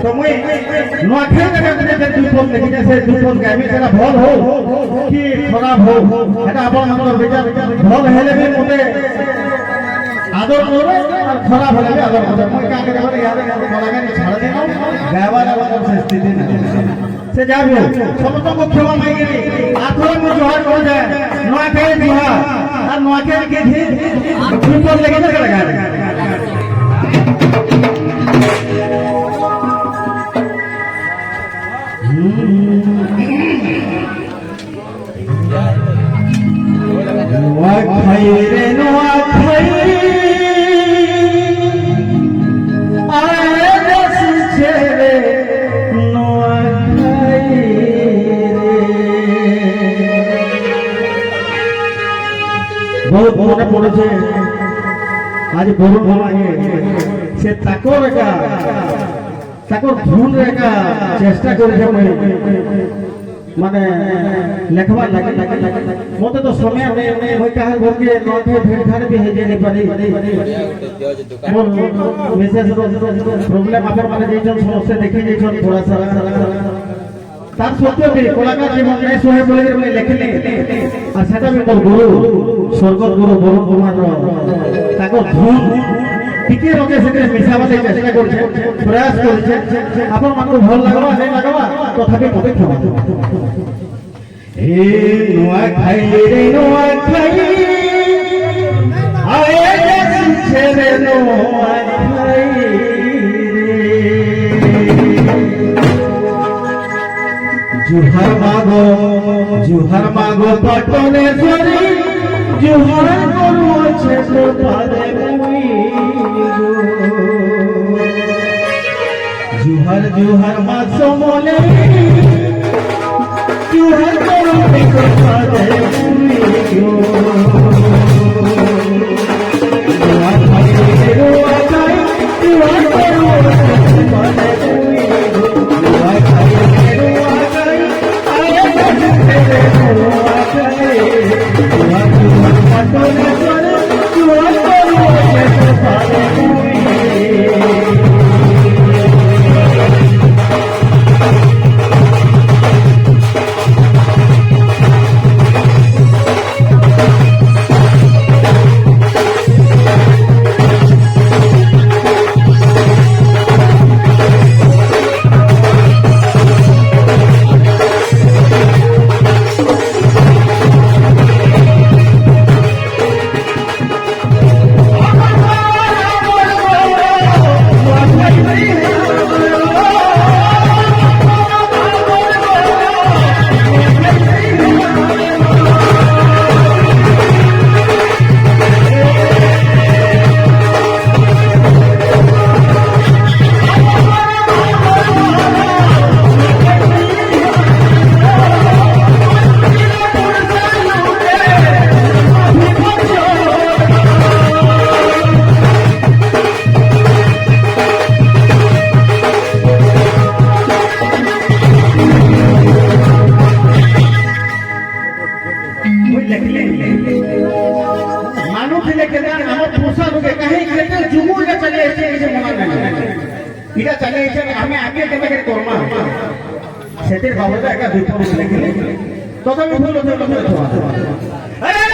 तो मुई नुआखाई जगह जे दुई पद लिखि जे से दुई पद गाबी सेटा भल हो कि खराब हो एटा आपण हमर विचार भल हेले भी मते आदर करे और खराब हेले भी आदर करे मुई का करे बोले यार कलाकार छाड़ देनो गावा वाला से स्थिति नहीं से जाबो समस्त को क्षमा मांगेली आखर में जोहार कर जाए नुआखाई जोहार और नुआखाई के थी दुई पद लिखि जे लगा नुआखाई रे नुआखाई आए दस छेरे नुआखाई बहुत মনে পড়েছে আজ বরুণ ভাই সে তাকর ধুন রেখা চেষ্টা করেছে মানে লেখবার লাগে মতে তো সময় নেই ওই কাহার ঘরকে নথে ভেট ঘাড় भी हे जेले पारी मोर विशेष प्रॉब्लम आपन माने जेछन समस्या देखि जेछन थोड़ा सा तार सत्य भी कलाकार जीवन नहीं सोहे बोले मैं लिखले और सेटा भी मोर गुरु स्वर्गत गुरु बरुण कुमार ताको धुन টিকে রকে সেটা মিশাবাতে চেষ্টা করছে প্রয়াস করছে আপন মানুষ ভাল লাগবা নাই লাগবা তথাপি মতে ক্ষমা হে নুআখাই রে নুআখাই আয়ে যাচ্ছে রে নুআখাই জুহার মাগো পটনেশ্বরী জুহার করু আছে তো পারে जुहर जुहर मासो मोले जुहर करो देखो पादे मुइयो जुहर मासो रो आकाई जुहर करो देखो पादे मुइयो जुहर खाई रो आकाई आए तेरे रो आकाई जुहर जुहर मासो ने करे जुहर करो देखो पादे मुइयो इटा चले हमें आगे केबे के कर्मा सेतिर बाबा एका विपद लिखले तो भी भूल अरे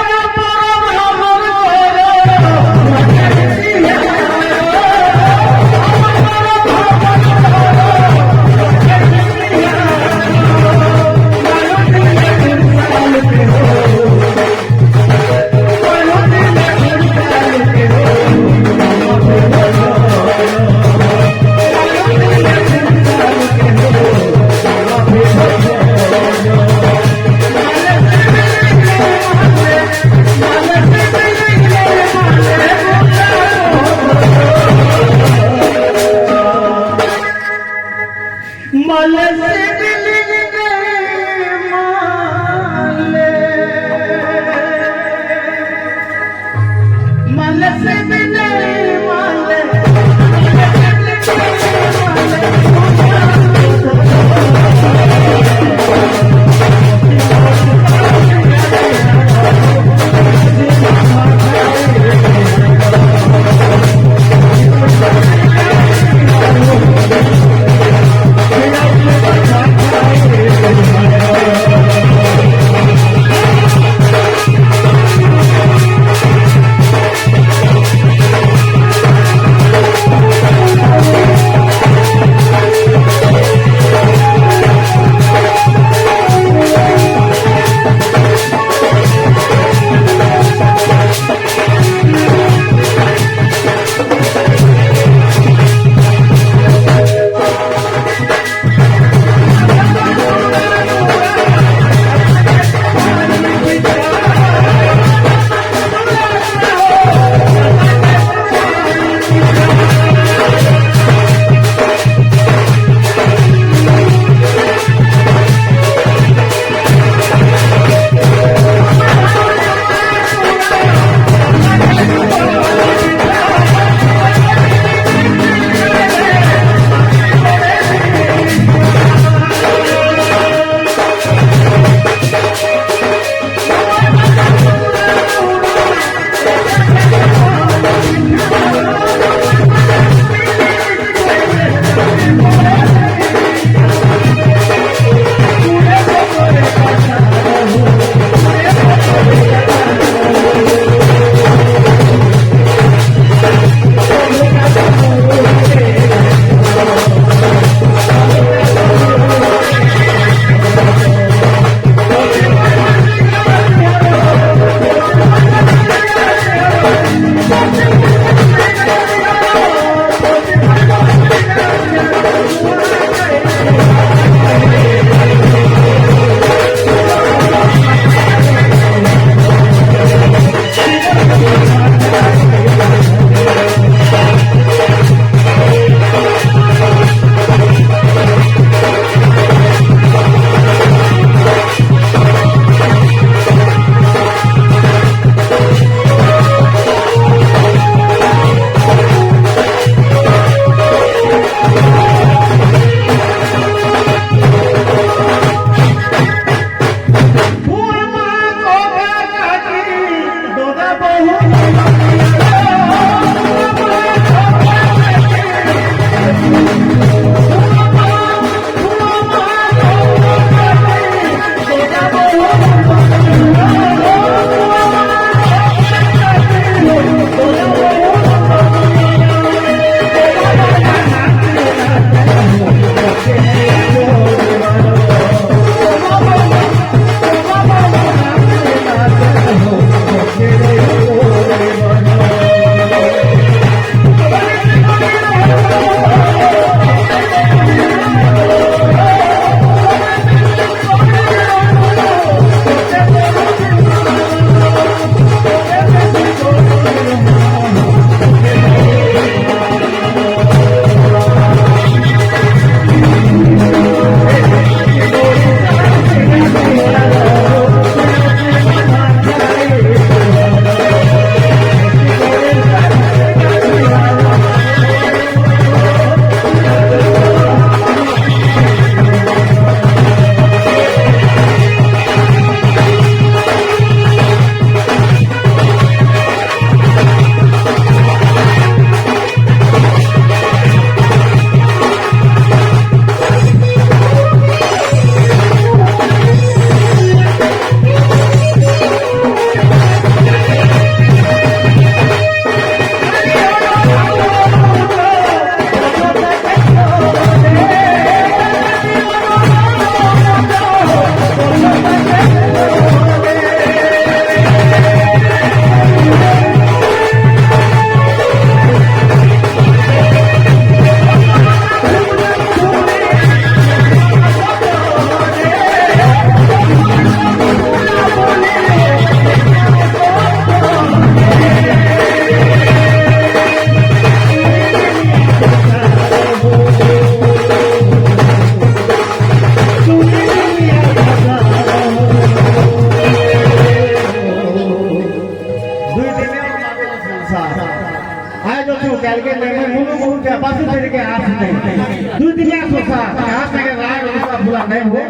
କଥା କାହା ସାଙ୍ଗେ ରାଗ ରୁଷା ଫୁଲା ନାଇଁ ହୁଏ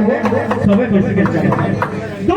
ସବେ ଖୁସି के चले 2